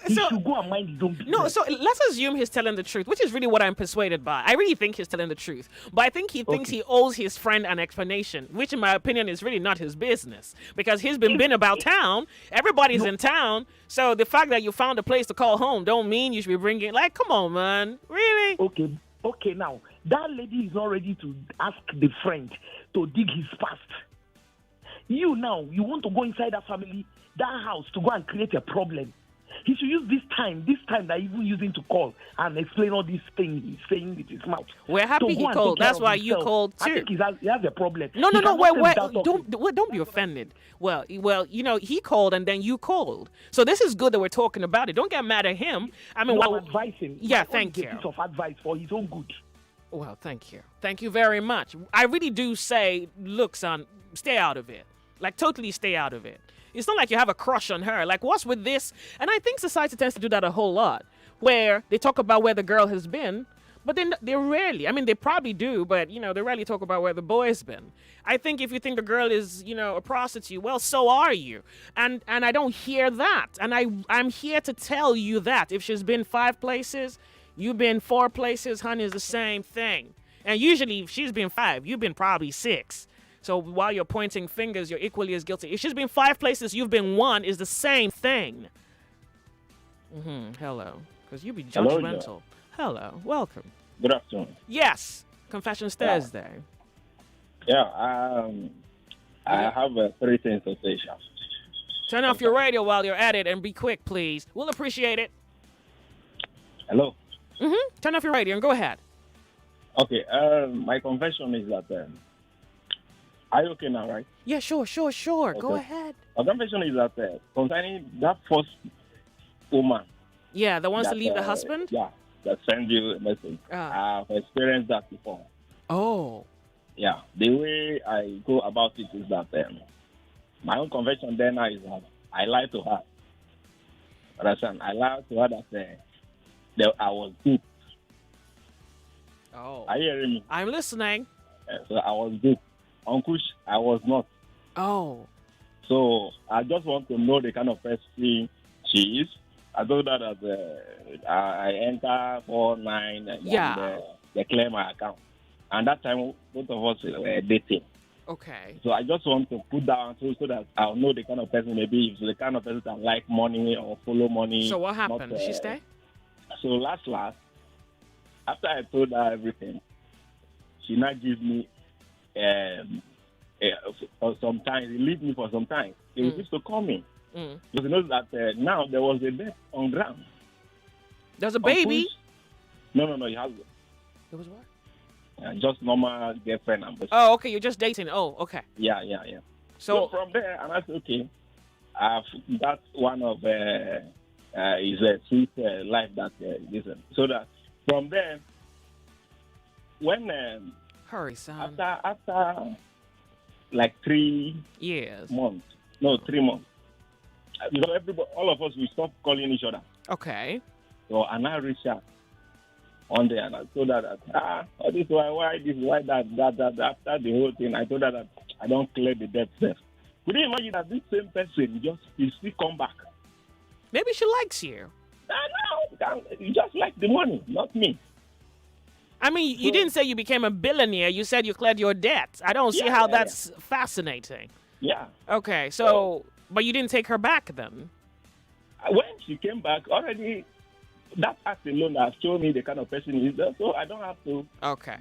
He should go and mind his own business. No, so let's assume he's telling the truth, which is really what I'm persuaded by. I really think he's telling the truth. But I think he thinks he owes his friend an explanation, which in my opinion is really not his business. Because he's been about town. Everybody's in town. So the fact that you found a place to call home don't mean you should be bringing... Like, come on, man. Really? Okay, now, that lady is not ready to ask the friend to dig his past. You want to go inside that family, that house, to go and create a problem. He should use this time that he's even using to call and explain all these things he's saying with his mouth. We're happy he called. That's why you called too. I think he has a problem. No. Wait. Don't be offended. Well, he called and then you called. So this is good that we're talking about it. Don't get mad at him. I mean, I'm advising. Yeah, thank you. A piece of advice for his own good. Well, thank you. Thank you very much. I really do say, look, son, stay out of it. Like, totally stay out of it. It's not like you have a crush on her. Like, what's with this? And I think society tends to do that a whole lot, where they talk about where the girl has been, but then they rarely, I mean, they probably do, but, they rarely talk about where the boy's been. I think if you think the girl is, a prostitute, well, so are you. And I don't hear that. And I'm here to tell you that if she's been 5 places, you've been 4 places, honey, is the same thing. And usually if she's been 5, you've been probably 6. So while you're pointing fingers, you're equally as guilty. If she's been 5 places, you've been 1, is the same thing. Hello. Because you be judgmental. Hello. Welcome. Good afternoon. Yes. Confessions Thursday. Yeah. I have 3 things to say. Turn off your radio while you're at it and be quick, please. We'll appreciate it. Hello. Turn off your radio and go ahead. Okay. My confession is that... are you okay now, right? Yeah, sure. Okay. Go ahead. My confession is that concerning that first woman. Yeah, the ones to leave the husband? Yeah, that send you a message. I've experienced that before. Oh. Yeah, the way I go about it is that my own confession then is that I lied to her. Understand? I lied to her that I was duped. Oh. Are you hearing me? I'm listening. So I was duped. Uncle, I was not. Oh. So I just want to know the kind of person she is. I told her that I enter 49 and they clear my account. And that time, both of us were dating. Okay. So I just want to put down so that I'll know the kind of person, maybe if the kind of person that like money or follow money. So what happened? Did she stay? So last, after I told her everything, she now gives me for some time. He leave me for some time. He refused to call me. Because he knows that now there was a death on ground. There's a baby? No, he has. There was what? Just normal girlfriend. Oh, okay. You're just dating. Oh, okay. Yeah. So from there, and I said, okay, that's one of his sweet life that listen. So that from there, when hurry, son. After like 3 months. No, 3 months. Everybody, all of us, we stopped calling each other. Okay. So and I reached out one day and I told her that this why that after the whole thing I told her that I don't clear the debt self. Could you imagine that this same person will still come back? Maybe she likes you. No, you just like the money, not me. I mean, you didn't say you became a billionaire. You said you cleared your debt. I don't see how that's fascinating. Yeah. Okay, so, but you didn't take her back then? When she came back, already that act alone has shown me the kind of person he is, so I don't have to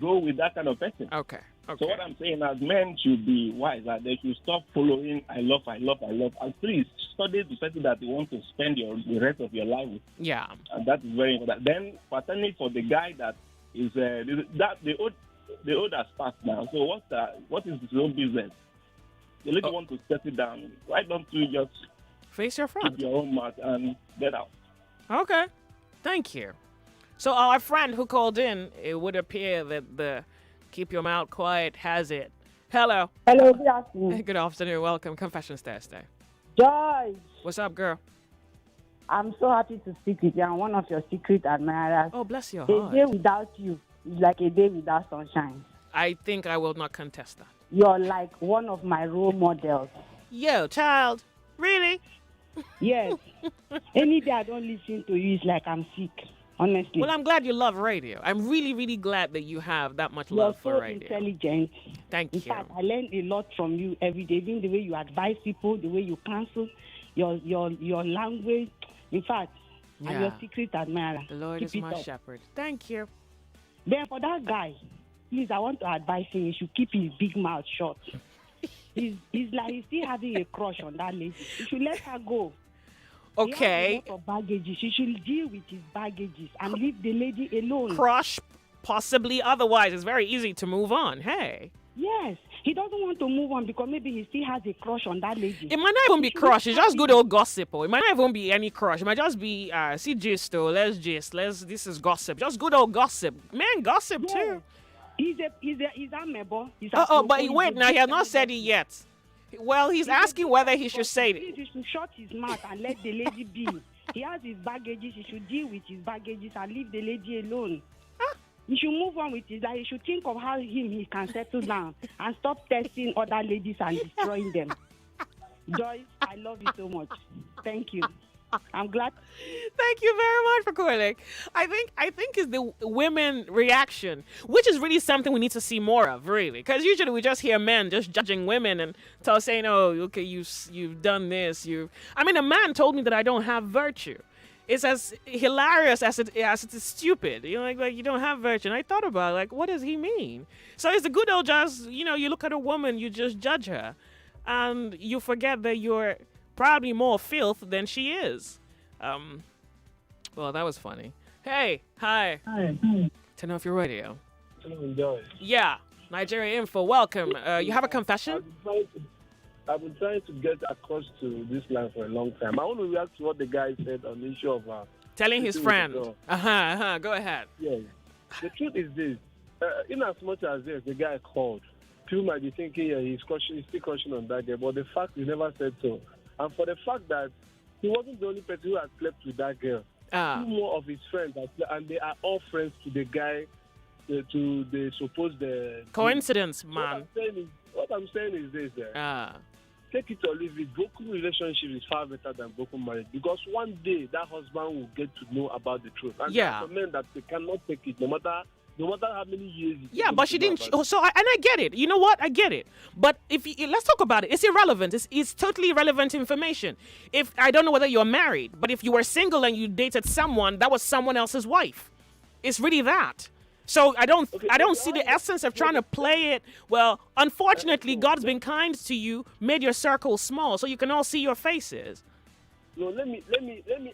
go with that kind of person. Okay. So what I'm saying is men should be wise, that they should stop following I love, and please study the person that you want to spend the rest of your life with. Yeah. And that is very important. Then, particularly for the guy that is that the old has passed now. So what is his own business? The lady want to settle down. Why don't you just face your front, keep your own mouth and get out? Okay, thank you. So our friend who called in, it would appear that the keep your mouth quiet has it. Hello. Hello. Good afternoon. Good afternoon. Welcome. Confessions Thursday. Joyce. What's up, girl? I'm so happy to speak with you. I'm one of your secret admirers. Oh, bless your heart. A day without you is like a day without sunshine. I think I will not contest that. You're like one of my role models. Yo, child. Really? Yes. Any day I don't listen to you, it's like I'm sick. Honestly. Well, I'm glad you love radio. I'm really, really glad that you have that much love for radio. You're so intelligent. Thank you. In fact, I learn a lot from you every day. Even the way you advise people, the way you counsel, your language. In fact, I'm your secret admirer. The Lord is my shepherd. Thank you. Then for that guy, please, I want to advise him. He should keep his big mouth shut. he's like he's still having a crush on that lady. He should let her go. Okay. He has a lot of baggages. He should deal with his baggages and leave the lady alone. Crush, possibly. Otherwise, it's very easy to move on. Hey. Yes. He doesn't want to move on because maybe he still has a crush on that lady. It might not even be crush. It's just good old gossip. Or it might not even be any crush. It might just be, see gist though. Let's gist. This is gossip. Just good old gossip. Man, gossip too. He's amebo. But wait, now he has not said it yet. Well, he's asking whether he should say it. He should shut his mouth and let the lady be. He has his baggages. He should deal with his baggages and leave the lady alone. He should move on with his life. He should think of how he can settle down and stop testing other ladies and destroying them. Joyce, I love you so much. Thank you. I'm glad. Thank you very much for calling. I think it's the women reaction, which is really something we need to see more of, really. Because usually we just hear men just judging women and saying, "Oh, okay, you've done this." I mean, a man told me that I don't have virtue. It's as hilarious as it is stupid. Like you don't have virtue. And I thought about what does he mean? So it's the good old just, you look at a woman, you just judge her, and you forget that you're probably more filth than she is. Well, that was funny. Hey, hi. Hi. Turn off your radio. Enjoy. Yeah, Nigeria Info. Welcome. You have a confession? I've been trying to get across to this line for a long time. I want to react to what the guy said on the issue of telling his friend. Go ahead. Yes. The truth is this. In as much as the guy called, people might be thinking he's still crushing on that girl, but the fact he never said so. And for the fact that he wasn't the only person who had slept with that girl. Two more of his friends, and they are all friends to the guy, to the supposed... coincidence, man. What I'm saying is this. Take it or leave it. Broken relationship is far better than broken marriage, because one day that husband will get to know about the truth. And there are some men that they cannot take it, no matter how many years. Yeah, but she didn't. So I get it. You know what? I get it. But let's talk about it. It's irrelevant. It's totally irrelevant information. If I don't know whether you're married, but if you were single and you dated someone, that was someone else's wife. It's really that. So I don't see the essence of trying to play it. Well, unfortunately, God's been kind to you, made your circle small, so you can all see your faces. No, let me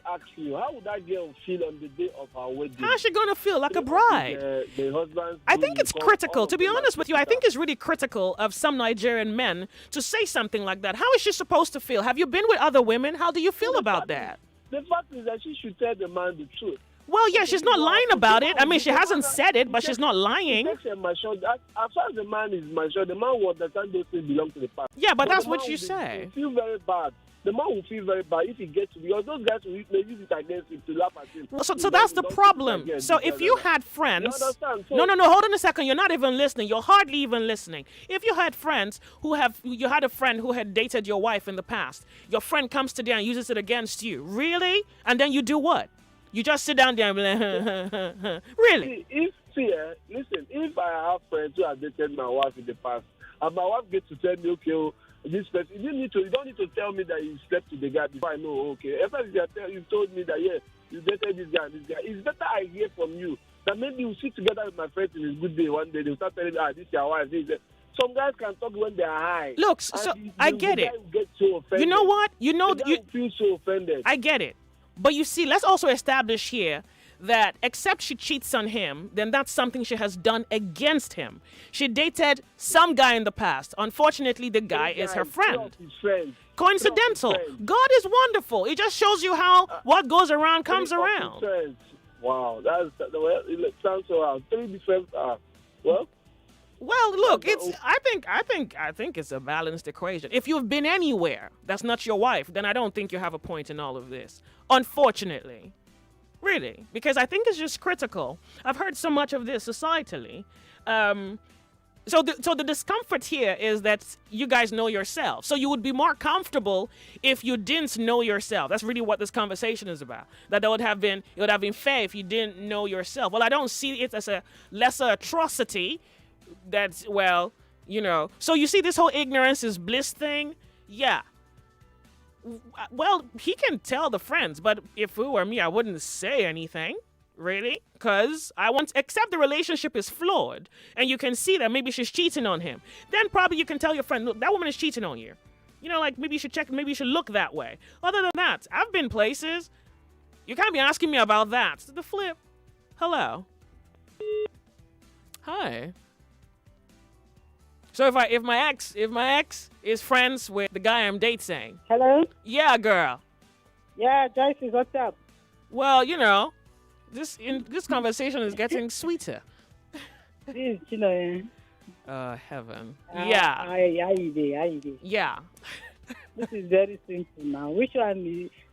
ask you, how would that girl feel on the day of her wedding? How's she gonna feel? Like a bride? The husband. I think it's critical. To be honest with you, I think it's really critical of some Nigerian men to say something like that. How is she supposed to feel? Have you been with other women? How do you feel about that? The fact is that she should tell the man the truth. Well, yeah, she's not lying about it. I mean, she hasn't said it, but she's not lying. As far as the man is mature, the man will understand those things belong to the past. Yeah, but that's what you say. Feel very bad. The man will feel very bad if he gets to, because those guys will use it against him to laugh at him. So that's the problem. So if you had friends... No, hold on a second. You're not even listening. You're hardly even listening. If you had friends you had a friend who had dated your wife in the past, your friend comes today and uses it against you. Really? And then you do what? You just sit down there and be like, really? Listen, if I have friends who have dated my wife in the past, and my wife gets to tell me, okay, this person, you don't need to tell me that you slept with the guy before I know, okay. After you told me that, you dated this guy and this guy. It's better I hear from you that maybe we'll sit together with my friends in a good day one day. They'll start telling me, this is your wife, this is. Some guys can talk when they're high. Look, so I get it. Get so offended. You know what? You feel so offended. I get it. But you see, let's also establish here that except she cheats on him, then that's something she has done against him. She dated some guy in the past. Unfortunately, the guy is her friend. Coincidental. God is wonderful. It just shows you how what goes around comes around. Wow, it sounds so hard. 3 different. Well, look, I think it's a balanced equation. If you've been anywhere that's not your wife, then I don't think you have a point in all of this. Unfortunately. Really. Because I think it's just critical. I've heard so much of this societally. So the discomfort here is that you guys know yourself. So you would be more comfortable if you didn't know yourself. That's really what this conversation is about. That it would have been fair if you didn't know yourself. Well, I don't see it as a lesser atrocity. That's, well, So you see this whole ignorance is bliss thing? Yeah. Well, he can tell the friends, but if it were me, I wouldn't say anything, really, because I want to accept the relationship is flawed, and you can see that maybe she's cheating on him. Then probably you can tell your friend, look, that woman is cheating on you. like maybe you should check, maybe you should look that way. Other than that, I've been places. You can't be asking me about that. The flip. Hello. Hi. So if my ex is friends with the guy I'm dating. Hello? Yeah, girl. Yeah, Joyce, what's up? Well, this conversation is getting sweeter. This, heaven. Yeah. How you dey? Yeah. This is very simple now.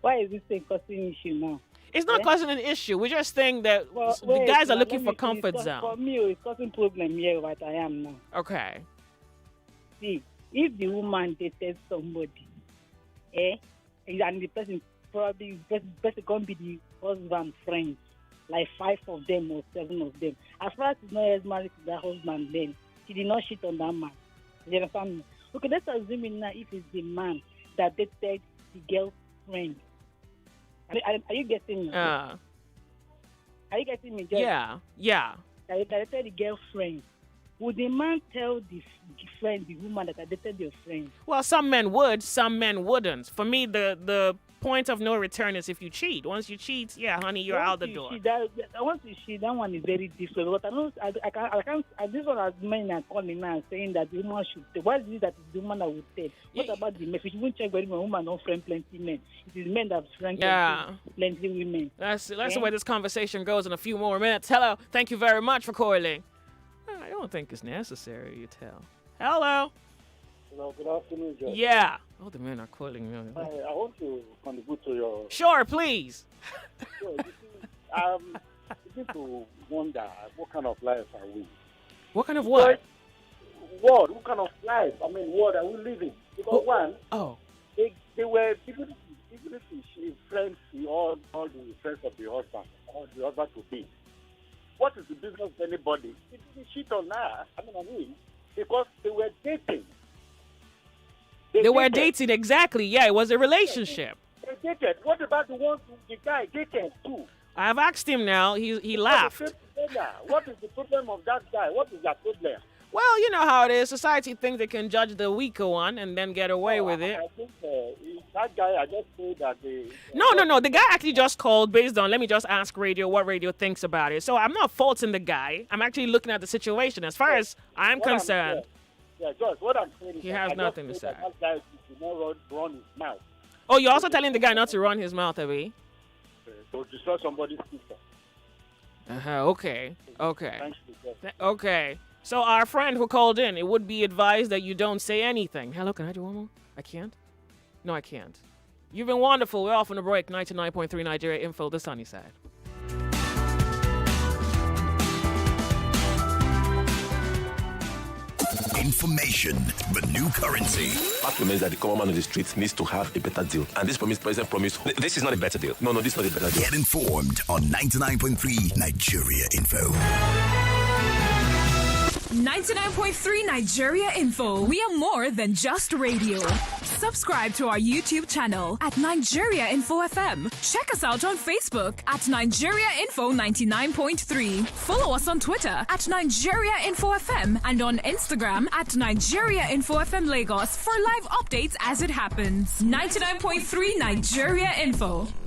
Why is this thing causing issue now? It's not causing an issue. We're just saying that the guys are looking for comfort zone. For me, it's causing problem here where I am now. Okay. See, if the woman dated somebody, and the person probably can't be the husband friends, like 5 of them or 7 of them. As far as she's not yet married to that husband, then she did not cheat on that man. You understand me? Okay, let's assume now if it's the man that dated the girlfriend. Are you getting me? Are you getting me? Yeah. That dated the girlfriend. Would the man tell the friend, the woman that I dated your friend? Well, some men would, some men wouldn't. For me, the point of no return is if you cheat. Once you cheat, yeah, honey, you're out the door. Once you cheat, that one is very different. But I can't. This one as men are calling now saying that the woman should. What is it that the woman that would tell? What about the men? If you won't check very well, woman don't friend plenty men. It is men that friend plenty women. That's the way this conversation goes in a few more minutes. Hello, thank you very much for calling. I don't think it's necessary, you tell. Hello. Hello, good afternoon, Joe. Yeah. Oh, the men are calling me. I want to contribute to your... Sure, please. So, you see, I begin to wonder, what kind of life are we? What kind of what? What kind of life? I mean, what are we living? Because they were, even if she friends, all the friends of the husband, or the husband to be. What is the business of anybody? It didn't cheat on her. I mean, because they were dating. They were dating, exactly. Yeah, it was a relationship. They dated. What about the guy dated too? I've asked him now. He laughed. What is the problem of that guy? What is that problem? Well, you know how it is. Society thinks they can judge the weaker one and then get away with it. I think that guy, I just say that No. The guy actually just called based on, let me just ask radio what radio thinks about it. So I'm not faulting the guy. I'm actually looking at the situation. As far as I'm concerned. Just what I'm saying is he has nothing to say. That guy should not run his mouth. Oh, you're also telling the guy not to run his mouth, Abby? To destroy somebody's sister. Okay. Okay. So our friend who called in, it would be advised that you don't say anything. Hello, can I do one more? I can't? No, I can't. You've been wonderful. We're off on a break. 99.3 Nigeria Info, the sunny side. Information, the new currency. Fact remains that the common man on the streets needs to have a better deal. And this president promised, this is not a better deal. No, this is not a better deal. Get informed on 99.3 Nigeria Info. 99.3 Nigeria Info. We are more than just radio. Subscribe to our YouTube channel at Nigeria Info FM. Check us out on Facebook at Nigeria Info 99.3. Follow us on Twitter at Nigeria Info FM and on Instagram at Nigeria Info FM Lagos for live updates as it happens. 99.3 Nigeria Info.